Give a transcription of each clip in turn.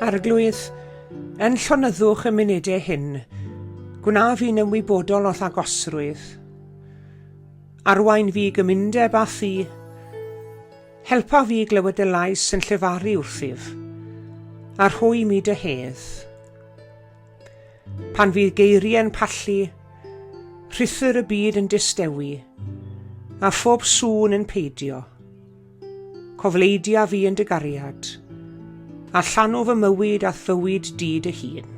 Arglwydd, yn llonyddwch y munudau hyn, gwna fi'n ymwybodol o ddagosrwydd. Arwain fi gymundeb a thi, helpa fi glywed y lais yn llefaru wrthyf, a rhwy mi dy hedd. Pan fydd geiriau'n pallu, rhythr y byd yn distewi, a phob sŵn yn peidio. Cofleidia fi yn dy gariad, a llanw fy mywyd a thywyd di dy hun.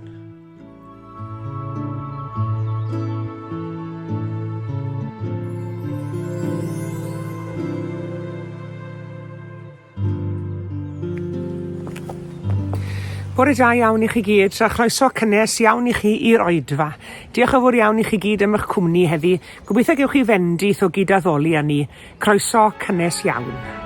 Bore da iawn i chi gyd, a chroeso cynnes iawn i chi i'r oedfa. Diolch yn fawr iawn i chi gyd am eich cwmni heddi. Gobeithio gewch chi fendith o gydaddoli â ni. Croeso cynnes iawn.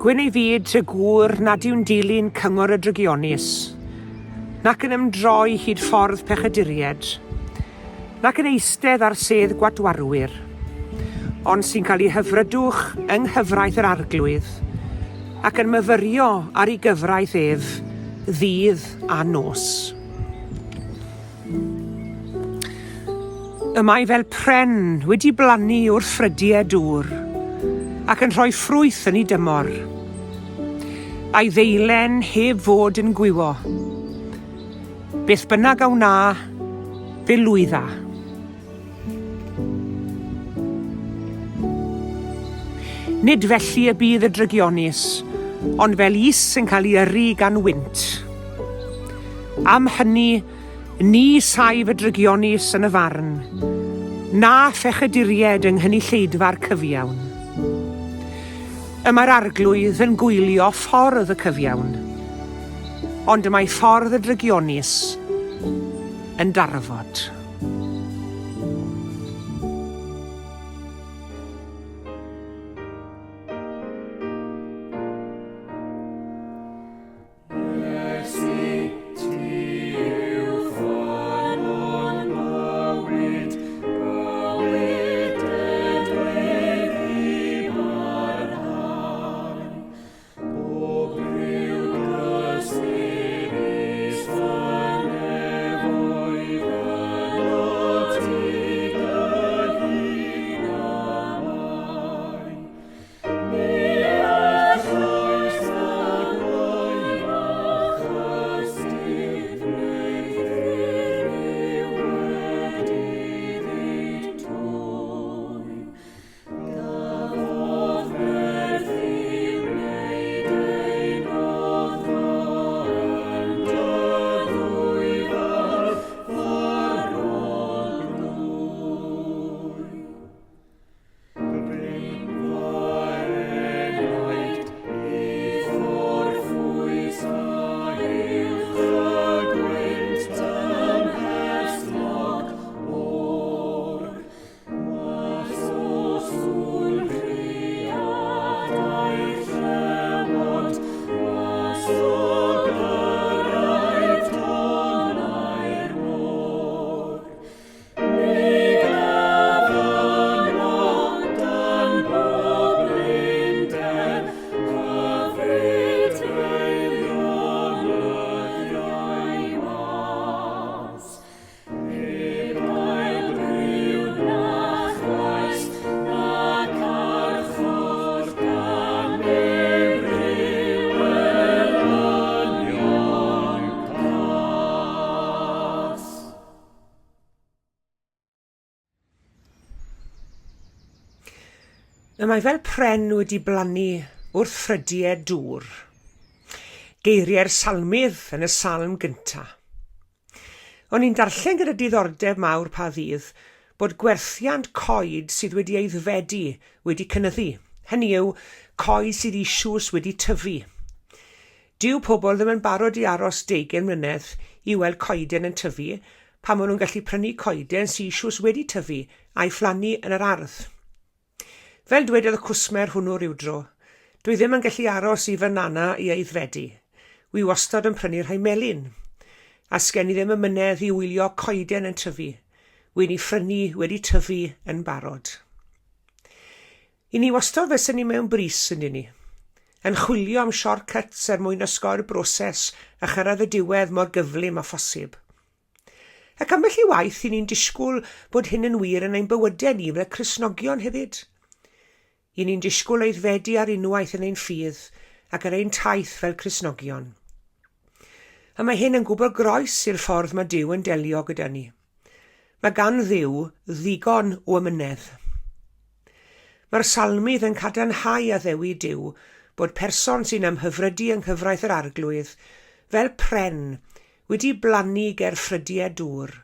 Gwyn ei fyd y gŵr nad yw'n dilyn cyngor y drygionis, nac yn ymdroi hyd ffordd pechaduried, nac yn eistedd ar sedd gwatwarwyr, ond sy'n cael ei hyfrydwch yng nghyfraith yr arglwydd, ac yn myfyrio ar ei gyfraith ef, ddydd a nos. Y mae fel pren wedi blannu wrth ffrydiau dŵr, ac yn rhoi ffrwyth yn ei dymor. A'i ddeilen heb fod yn gwywo. Beth bynnag aw na, fe lwydda. Nid felly y bydd y drygionis, ond fel is yn cael ei yrru gan wynt. Am hynny, ni saif y drygionis yn y farn, na phechaduried yng nghynulleidfa'r cyfiawn. Y mae'r arglwydd yn gwylio ffordd y cyfiawn, ond y mae ffordd y drygionis yn darfod. Y mae fel pren wedi blannu wrth ffrydiau dŵr. Geiriau'r salmydd yn y salm gyntaf. O'n i'n darllen gyda diddordeb mawr pa ddydd bod gwerthiant coed sydd wedi eiddfedu wedi cynyddu. Hynny yw, coed sydd isiws wedi tyfu. Dyw pobl ddim yn barod i aros 20 mlynedd i weld coeden yn tyfu pan maen nhw'n gallu prynu coeden sydd isiws wedi tyfu a'i phlannu yn yr ardd. Fel dwedodd y cwsmer hwnnw rywdro, dwi ddim yn gallu aros i fy nana i eiddfedu. Wi wastad yn prynu rhai melyn, a sgen I ddim yn mynedd i wylio coeden yn tyfu. Wy'n I phrynu wedi tyfu yn barod. I ni wastad fes ni mewn bris yn ni, yn chwilio am shortcuts mwyn ysgoi'r broses a chyrraedd y diwedd mor gyflym a phosib. Ac ambell I waith I ni'n disgwyl bod hyn yn wir yn ein bywydau ni fel Cristnogion hefyd. I ni'n disgwyl eiddfedu ar unwaith yn ein ffydd ac ar ein taith fel Cristnogion. A mae hyn yn gwbl groes i'r ffordd mae Duw yn delio gyda ni. Mae gan Dduw ddigon o ymynedd. Mae'r salmydd yn cadarnhau a ddewi Duw bod person sy'n ymhyfrydu yng nghyfraith yr arglwydd fel pren wedi blannu ger ffrydiau dŵr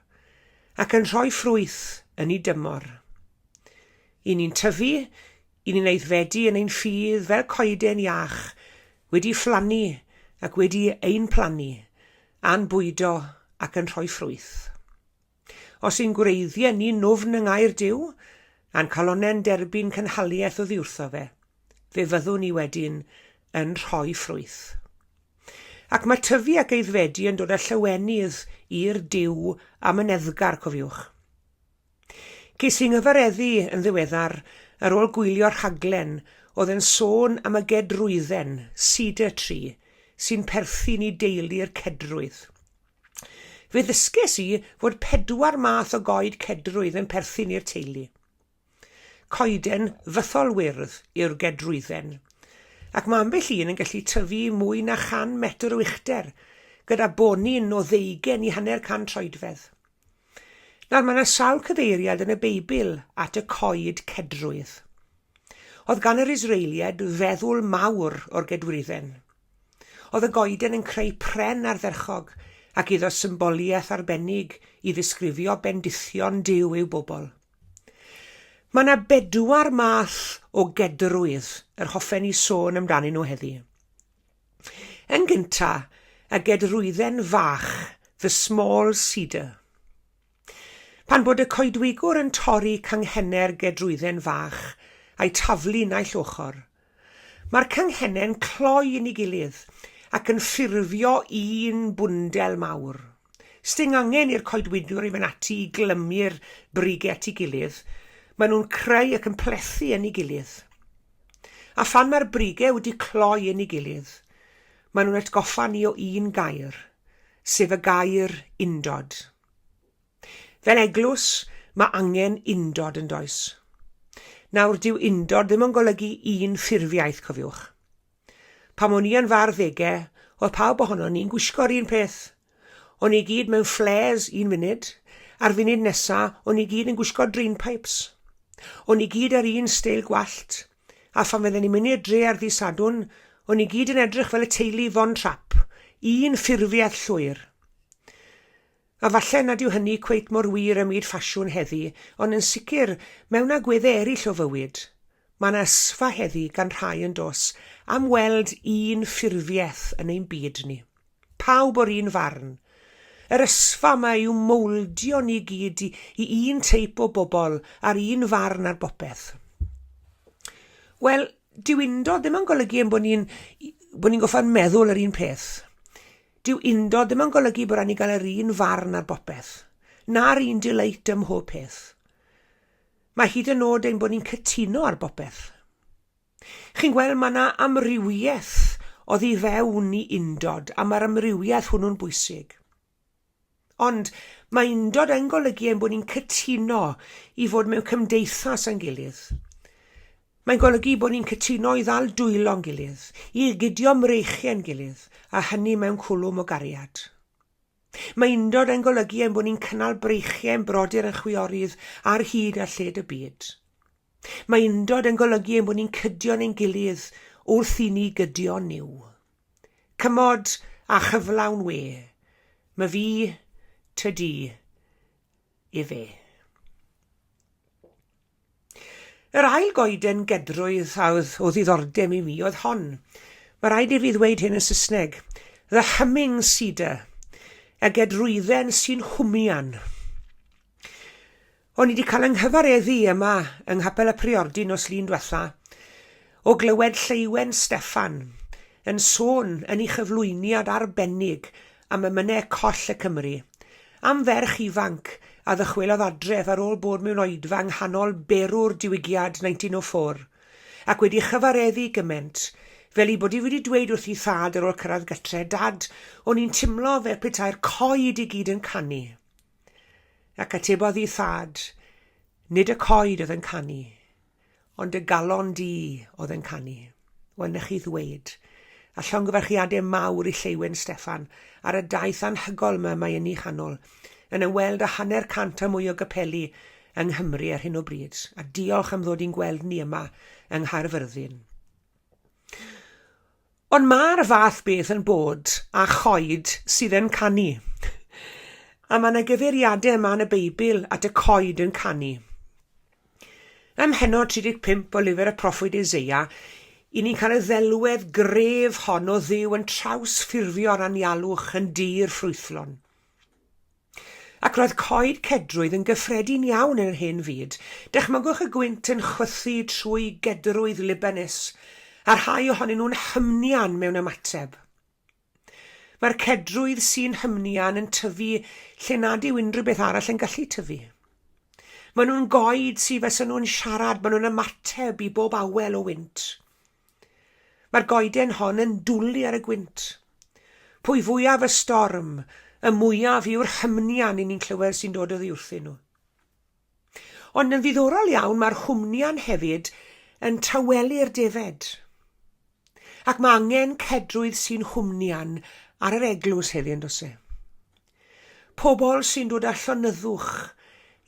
ac yn rhoi ffrwyth yn ei dymor. I ni'n tyfu, I ni'n eiddfedu yn ein ffydd fel coeden iach, wedi phlannu ac wedi ein plannu, a'n bwydo ac yn rhoi ffrwyth. Os i'n gwreiddiau ni nofn yng ngair Duw, a'n calonen derbyn cynhaliaeth o ddiwrtho fe fyddwn ni wedyn yn rhoi ffrwyth. Ac mae tyfu ac eiddfedu yn dod â llawenydd i'r Duw am y neddgar, cofiwch. Ces i'n nghyfareddu yn ddiweddar ar ôl gwylio'r rhaglen oedd yn sôn am y gedrwydden, cedar tree, sy'n perthyn I deulu'r cedrwydd. Fe ddysges I fod 4 math o goed cedrwydd yn perthyn i'r teulu. Coeden fythol wyrdd yw'r gedrwydden, ac mae ambell un yn gallu tyfu mwy na 100 metr o uchder, gyda bonyn o 20 I 100 troedfedd. Nawr mae yna sawl cyfeiriad yn y Beibl at y coed cedrwydd. Oedd gan yr Israeliad feddwl mawr o'r gedwydden. Oedd y goeden yn creu pren ardderchog ac iddo symboliaeth arbennig I ddisgrifio bendithion Duw i'w bobl. Mae yna 4 math o gedrwydd yr hoffen I sôn amdanyn nhw heddi. Yn gyntaf, y gedrwydden fach, the small cedar. Pan bod y coedwigwr yn torri canghenne'r gedrwydden fach a'i taflu naill ochr, mae'r canghenne'n cloi yn ei gilydd ac yn ffurfio un bwndel mawr. Sting angen i'r coedwigwr I fynd ati I glymu'r brigau at ei gilydd, maen nhw'n creu ac yn plethu yn ei gilydd. A phan mae'r brigau wedi cloi yn ei gilydd, maen nhw'n atgoffa ni o un gair, sef y gair undod. Fel eglwys, mae angen undod yn does. Nawr, dyw undod ddim yn golygu un ffurfiaeth, cofiwch. Pam o'n I yn 20, oedd pawb ohono ni'n gwisgo'r un peth. O'n I gyd mewn flares 1 munud, a'r funud nesa, o'n I gyd yn gwisgo drainpipes. O'n I gyd ar un steil gwallt, a phan fydden ni'n mynd i'r dre ar ddydd Sadwrn, o'n I gyd yn edrych fel y teulu Von Trapp, un ffurfiaeth llwyr. A falle nad yw hynny cweit mor wir ym myd ffasiwn heddi, ond yn sicr mewn agweddau eraill o fywyd. Mae yna ysfa heddi gan rhai yn dos am weld un ffurfiaeth yn ein byd ni. Pawb o'r un farn. Yr ysfa yma yw mouldio ni gyd I un teip o bobl ar un farn ar bopeth. Wel, dyw undod ddim yn golygu bod ni'n goffod meddwl yr un peth. Dyw undod ddim yn golygu bod ni gael yr un farn ar bopeth, na'r un dileit ym mhob peth. Mae hyd yn oed ein bod ni'n cytuno ar bopeth. Chi'n gweld mae yna amrywiaeth oddi fewn I undod, a mae'r amrywiaeth hwnnw'n bwysig. Ond mae undod yn golygu ein bod ni'n cytuno I fod mewn cymdeithas yn gilydd. Mae'n golygu bod ni'n cytuno I ddal dwylo'n gilydd, I gydio mreichiau'n gilydd, a hynny mewn cwlwm o gariad. Mae undod yn golygu ein bod ni'n cynnal breichiau'n brodyr yn chwiorydd ar hyd a lled y byd. Mae undod yn golygu bod ni'n cydio'n ein gilydd wrth i ni gydio niw. Cymod a chyflawn we, mae fi, tydi, i fe. Yr ail goeden gedrwydd o ddiddordeb i mi oedd hon. Mae rhaid i fi ddweud hyn yn Saesneg. The humming cedar, y gedrwydden sy'n hwmian. O'n i wedi cael yng nghyfareddu yma yng Nghapel y Priordy nos Lun diwetha o glywed Lleiwen Steffan yn sôn yn ei chyflwyniad arbennig am Emynau Coll y Cymru, am ferch ifanc a ddychwelodd adref ar ôl bod mewn oedfa yng nghanol berw'r diwygiad 1904, ac wedi chyfareddu gyment, fel i bod i wedi dweud wrth ei thad ar ôl cyrraedd gytre, Dad, o'n i'n timlo fel petai'r coed i gyd yn canu. Ac atebodd ei thad, nid y coed oedd yn canu, ond y galon di oedd yn canu. Wynech chi ddweud, a llongyfarchiadau mawr i Lleiwen Steffan ar y daith anhygol mae yn ei chanol, yn ymweld â 100 a mwy o gapeli yng Nghymru ar hyn o bryd, a diolch am ddod i'n gweld ni yma yng Nghaerfyrddin. Ond mae'r fath beth yn bod â choed sydd yn canu. A mae yna gyfeiriadau yma yn y Beibl at y coed yn canu. Ym Heno 35 o lyfr y proffwyd Eseia, i ni'n cael y ddelwedd gref hon o Dduw yn trawsffurfio'r anialwch yn dir ffrwythlon. Ac roedd Coed Cedrwydd yn gyffredin iawn yn yr hen fyd. Dychmygwch y gwynt yn chwythu trwy gedrwydd Libanus, a rhai ohonyn nhw'n hymnian mewn ymateb. Mae'r cedrwydd sy'n hymnian yn tyfu lle nad yw unrhyw beth arall yn gallu tyfu. Maen nhw'n goed sydd fysa nhw'n siarad, maen nhw'n ymateb i bob awel o wynt. Mae'r goeden hon yn dwlu ar y gwynt. Pwy fwyaf y storm, y mwyaf yw'r hymnian i ni'n clywed sy'n dod o ddiwrthyn nhw. Ond yn ddiddorol iawn mae'r hwmnian hefyd yn tawelu'r defed. Ac mae angen cedrwydd sy'n hwmnian ar yr eglwys heddi yn does e. Pobl sy'n dod â llonyddwch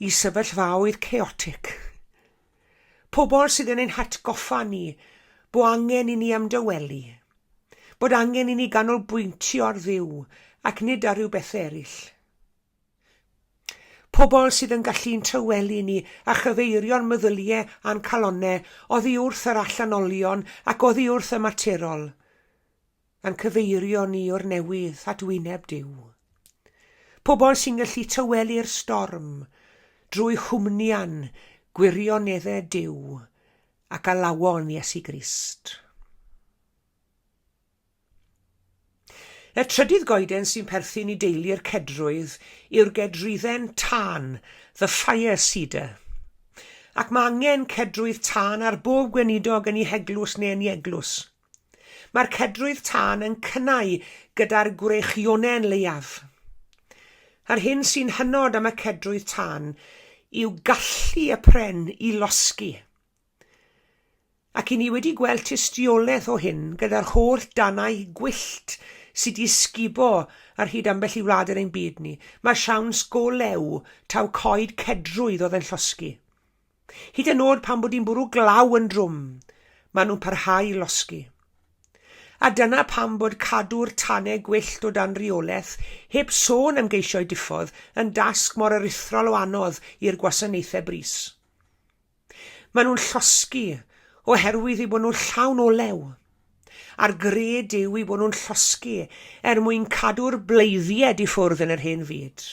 i sefyllfaoedd chaotic. Pobl sydd yn ein hatgoffa ni bod angen i ni ymdywelu, bod angen i ni ganolbwyntio ar Dduw ac nid ar rhyw bethau eraill. Pobl sydd yn gallu'n tywelu ni a chyfeirio'n meddyliau a'n calonnau oddi wrth yr allanolion ac oddi wrth y materol, a'n cyfeirio ni o'r newydd at wyneb Duw. Pobl sy'n gallu tywelu'r storm drwy hwmnian, gwirioneddau Duw ac alawon Iesu Grist. Y trydydd goeden sy'n perthyn i deulu'r cedrwydd yw'r gedrydden tân, the fire cedar. Ac mae angen cedrwydd tân ar bob gweinidog yn ei heglws neu yn ei eglws. Mae'r cedrwydd tân yn cynnau gyda'r gwreichionau'n leiaf. A'r hyn sy'n hynod am y cedrwydd tân yw gallu y pren i losgi. Ac i ni wedi gweld tystiolaeth o hyn gyda'r holl danau gwyllt sydd wedi sgubo ar hyd ambell i wlad yr ein byd ni. Mae siawns go lew taw coed cedrwydd oedd yn llosgi. Hyd yn oed pan bod hi'n bwrw glaw yn drwm, maen nhw'n parhau i losgi. A dyna pam bod cadw'r tannau gwyllt o dan reolaeth, heb sôn am geisio'i diffodd, yn dasg mor erythrol o anodd i'r gwasanaethau brys. Maen nhw'n llosgi oherwydd eu bod nhw'n llawn olew. A'r gred yw i bod nhw'n llosgi mwyn cadw'r bleiddied i ffwrdd yn yr hen fyd.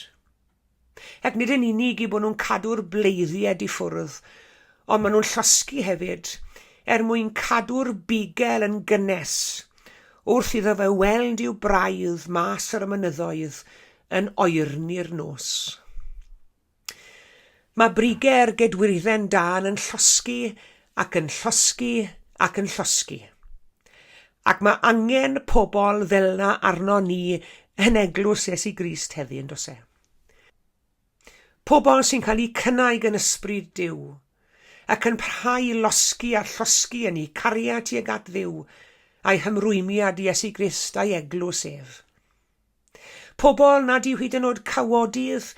Ac nid yn unig i bod nhw'n cadw'r bleiddied i ffwrdd, ond maen nhw'n llosgi hefyd mwyn cadw'r bigel yn gynnes wrth iddo fe weld i'w braidd mas ar y mynyddoedd yn oerni'r nos. Mae brigau'r gedwirden dan yn llosgi ac yn llosgi ac yn llosgi. Ac mae angen pobl fel na arno ni yn eglwys Iesu Grist heddi yn does e. Pobl sy'n cael eu cynnau gan ysbryd Duw ac yn parhau losgi a llosgi yn ei cariad tuag at Dduw a'i hymrwymiad Iesu Grist a'i eglwys ef. Pobl nad yw hyd yn oed cawodydd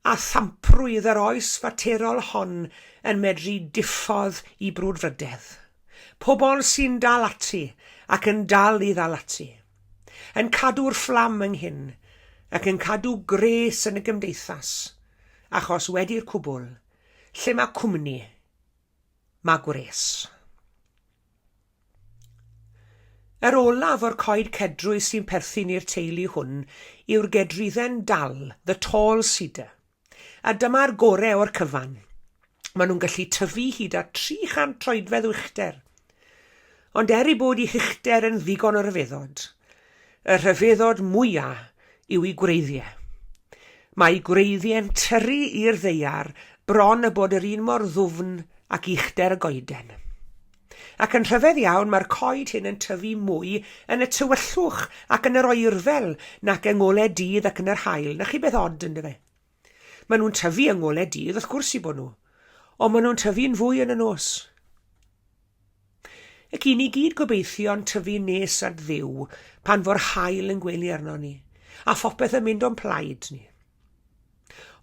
a thamprwydd yr oes faterol hon yn medru diffodd I brwdfrydedd. Pobl sy'n dal ati ac yn dal I ddal ati, yn cadw'r fflam ynghyn ac yn cadw gres yn y gymdeithas, achos wedi'r cwbl, lle mae cwmni, mae gwres. Yr olaf o'r coed cedrwydd sy'n perthyn i'r teulu hwn yw'r gedrydden dal, the tall cedar. A dyma'r gorau o'r cyfan. Maen nhw'n gallu tyfu hyd at 300 troedfedd uchder. Ond I bod I uchder yn ddigon o ryfeddod, y rhyfeddod mwyaf yw I gwreiddiau. Mae gwreiddiau'n tyrru i'r ddeiar bron y bod yr un mor ddwfn ac uchder y goeden. Ac yn rhyfedd iawn mae'r coed hyn yn tyfu mwy yn y tywyllwch ac yn yr oerfel nac yng ngolau dydd ac yn yr haul. Na chi beth od ynddo fe? Maen nhw'n tyfu yng ngolau dydd, wrth gwrs I bod nhw, ond maen nhw'n tyfu'n fwy yn y nos. Ac I ni gyd gobeithio'n tyfu nes at Dduw pan fo'r haul yn gwely arno ni, a phopeth yn mynd o'n plaid ni.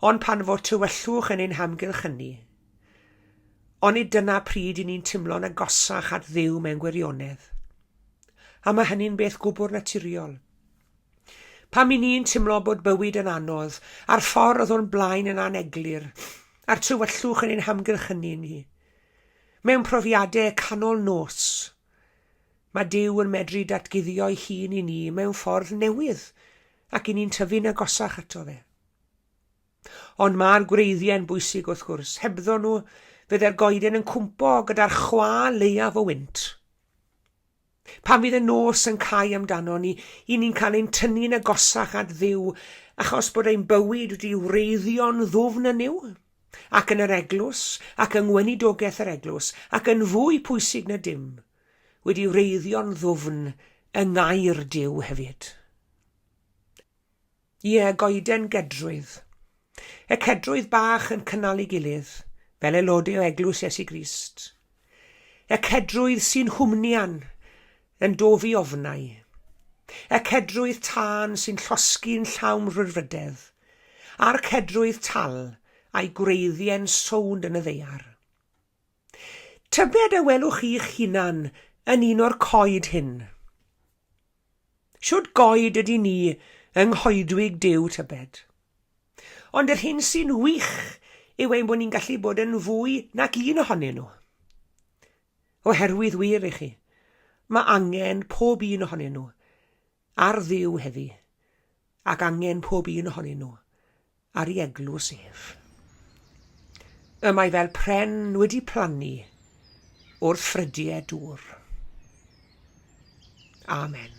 Ond pan fo'r tywyllwch yn ein hamgylch hynny, ond I dyna pryd I ni'n timlo'n agosach at Dduw mewn gwirionedd. A mae hynny'n beth gwbl naturiol. Pam I ni'n timlo bod bywyd yn anodd, a'r ffordd o'n blaen yn aneglur, a'r tywyllwch yn ein hamgylch hynny ni. Mewn profiadau canol nos, mae Duw yn medru datguddio'i hun I ni mewn ffordd newydd, ac I ni'n tyfu'n agosach ato fe. Ond mae'r gwreiddiau'n bwysig wrth gwrs, hebddo nhw fydde'r goeden yn cwmpo gyda'r chwa leiaf o wynt. Pan fydd y nos yn cau amdano ni, I ni'n cael ein tynnu'n agosach at Dduw, achos bod ein bywyd wedi wreiddio'n ddwfn yn yw, ac yn yr eglwys, ac yng ngweinidogaeth yr eglwys, ac yn fwy pwysig na dim, wedi wreiddio'n ddwfn yng ngair Duw hefyd. Ie, goeden gedrwydd. Y cedrwydd bach yn cynnal I gilydd, fel aelodau o eglwys Iesu Grist. Y cedrwydd sy'n hwmnian, yn dofi ofnau. Y cedrwydd tân sy'n llosgi'n llawn rwydfrydedd. A'r cedrwydd tal a'i gwreiddiau'n sownd yn y ddeiar. Tybed y welwch chi'ch hunan yn un o'r coed hyn. Siwt goed ydy ni yng nghoedwig Duw tybed. Ond yr hyn sy'n wych yw ein bod ni'n gallu bod yn fwy nac un ohonyn nhw. Oherwydd wir I chi, mae angen pob un ohonyn nhw ar Dduw heddi, ac angen pob un ohonyn nhw ar Ei eglwys ef. Y mae fel pren wedi plannu wrth ffrydiau dŵr. Amen.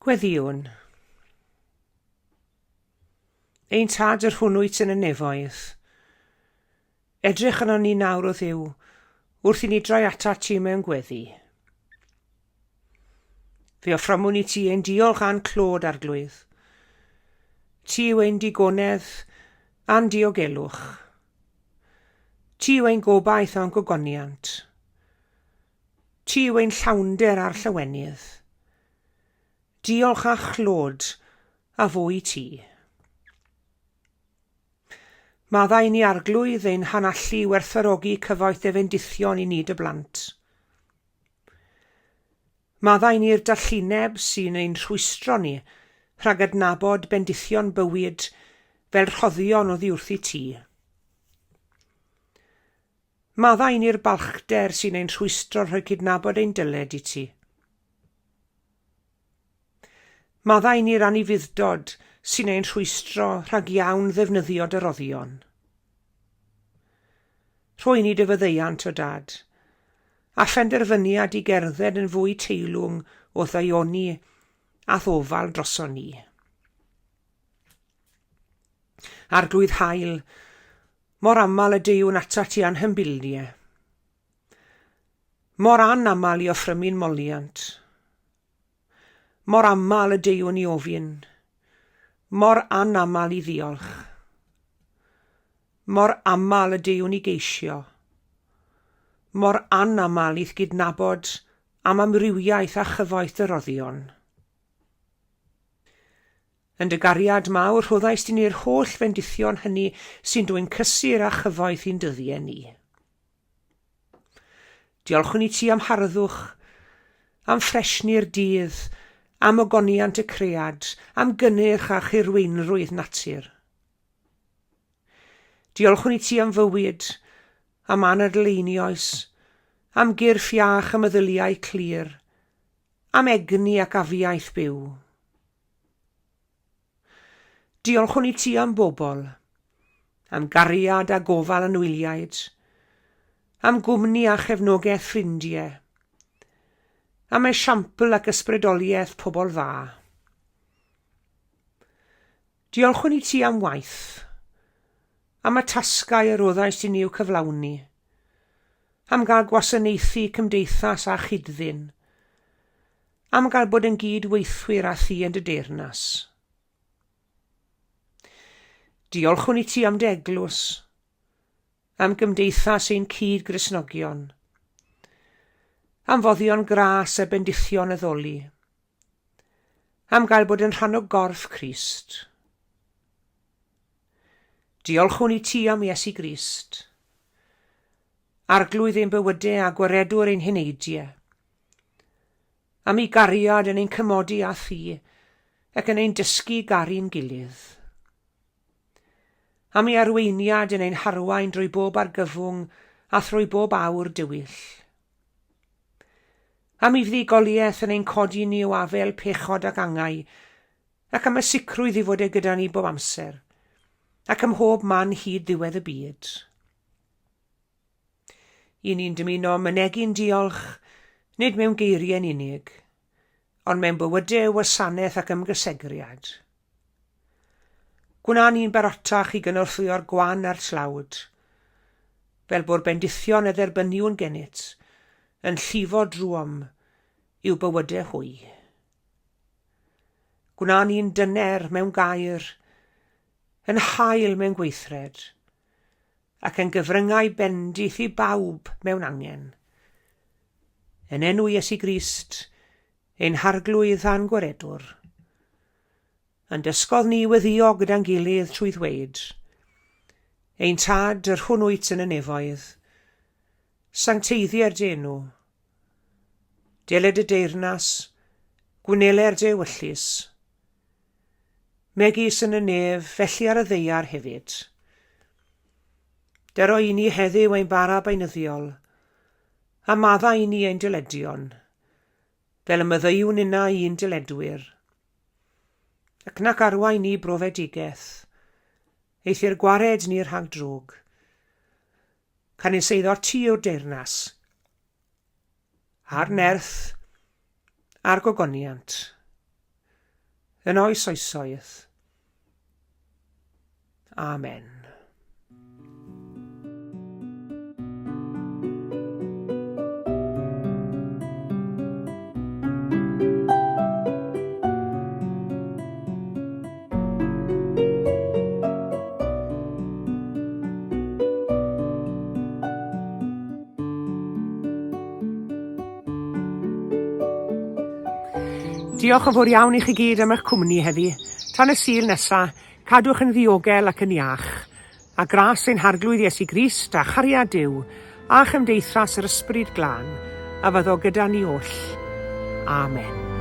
Gweddiwn. Ein tad yr hwnnwyt yn y nefoedd. Edrych yno ni nawr o Dduw, wrth I ni droi ata ti mewn gweddi. Fe offramwn i ti ein diolch a'n clod arglwydd. Ti yw ein digonedd a'n diogelwch. Ti yw ein gobaith a'n gogoniant. Ti yw ein llawnder a'r llawenydd. Diolch a chlod a fo i ti. Maddau ni arglwydd ein hanallu werthfawrogi cyfoeth efendithion i ni dy blant. Maddau ni'r darllineb sy'n ein rhwystro ni rhag adnabod bendithion bywyd fel rhoddion o ddiwrth i ti. Maddau ni'r balchder sy'n ein rhwystro rhag cydnabod ein dyled i ti. Maddau ni'r anifuddod sy'n ein rhwystro rhag iawn ddefnyddio dy roddion. Rhoi ni dy fyddeiant o dad, a phenderfyniad i gerdded yn fwy teilwng o ddaioni a ddofal droson ni. Arglwydd hael, mor aml y deyw'n ata ti anhymbiliau. Mor anamal i offrymu'n moliant. Mor aml y deyw'n i ofyn. Mor anamal i ddiolch. Mor amal y deyw'n i geisio. Mor anamal i'th gydnabod am amrywiaeth a chyfoeth y roddion. Yn dy gariad mawr rhoddais ti ni'r holl fendithion hynny sy'n dwy'n cysur a chyfoeth i'n dyddiau ni. Diolchwn i ti am harddwch, am ffresni'r dydd, am ogoniant y cread, am gynnyrch a chyrweinrwydd natur. Diolchwn i ti am fywyd, am anadleinios, am gyrff iach y meddyliau clir, am egni ac afiaeth byw. Diolchwn i ti am bobl, am gariad a gofal anwyliaid, am gwmni a chefnogaeth ffrindiau, am esiampl ac ysbrydoliaeth pobl dda. Diolchwn i ti am waith, am y tasgau y roddais ti ni i'w cyflawni, am gael gwasanaethu cymdeithas a chydddyn, am gael bod yn gydweithwyr a thi yn dy deyrnas. Diolchwn i ti am dy eglwys, am gymdeithas ein cyd Gristnogion, am foddion gras a bendithion addoli, am gael bod yn rhan o gorff Crist. Diolchwn i ti am Iesu Grist, arglwydd ein bywydau a gwaredwr ein heneidiau, am ei gariad yn ein cymodi a thi ac yn ein dysgu garu'n gilydd. Am ei arweiniad yn ein harwain drwy bob argyfwng a thrwy bob awr dywyll. Am ei fddigoliaeth yn ein codi ni o afel pechod ac angau, ac am y sicrwydd i fod e gyda ni bob amser, ac ym mhob man hyd ddiwedd y byd. I ni'n dymuno mynegu'n diolch, nid mewn geiriau'n unig, ond mewn bywydau wasanaeth ac ymgysegriad. Gwna ni'n barotach i gynorthwyo'r gwan a'r tlawd, fel bod bendithion y dderbyniwn gennyt yn llifo drwom i'w bywydau hwy. Gwna ni'n dyner mewn gair, yn hael mewn gweithred, ac yn gyfryngau bendith i bawb mewn angen. Yn enw Iesu Grist, ein harglwydd a'n gwaredwr, yn dysgodd ni weddio gyda'n gilydd trwy ddweud, ein tad yr hwnnwyt yn y nefoedd, sancteiddiau'r denw, deled y deyrnas, gwneler dy ewyllus, megis yn y nef, felly ar y ddeiar hefyd. Dero i ni heddiw ein bara baenyddiol, a madda i ni ein dyledion, fel y myddeiwn yna i'n dyledwyr, ac nac arwain ni brofedigaeth, eithir gwared ni'r rhag drwg, can yn seiddo'r ti o'r deyrnas, a'r nerth, a'r gogoniant, yn oes oesoedd. Amen. Diolch yn fawr iawn i chi gyd am eich cwmni heddi. Tan y Sul nesaf, cadwch yn ddiogel ac yn iach. A gras ein harglwydd Iesu Grist a chariad Duw, a chymdeithas yr Ysbryd Glân, a fyddo gyda ni oll. Amen.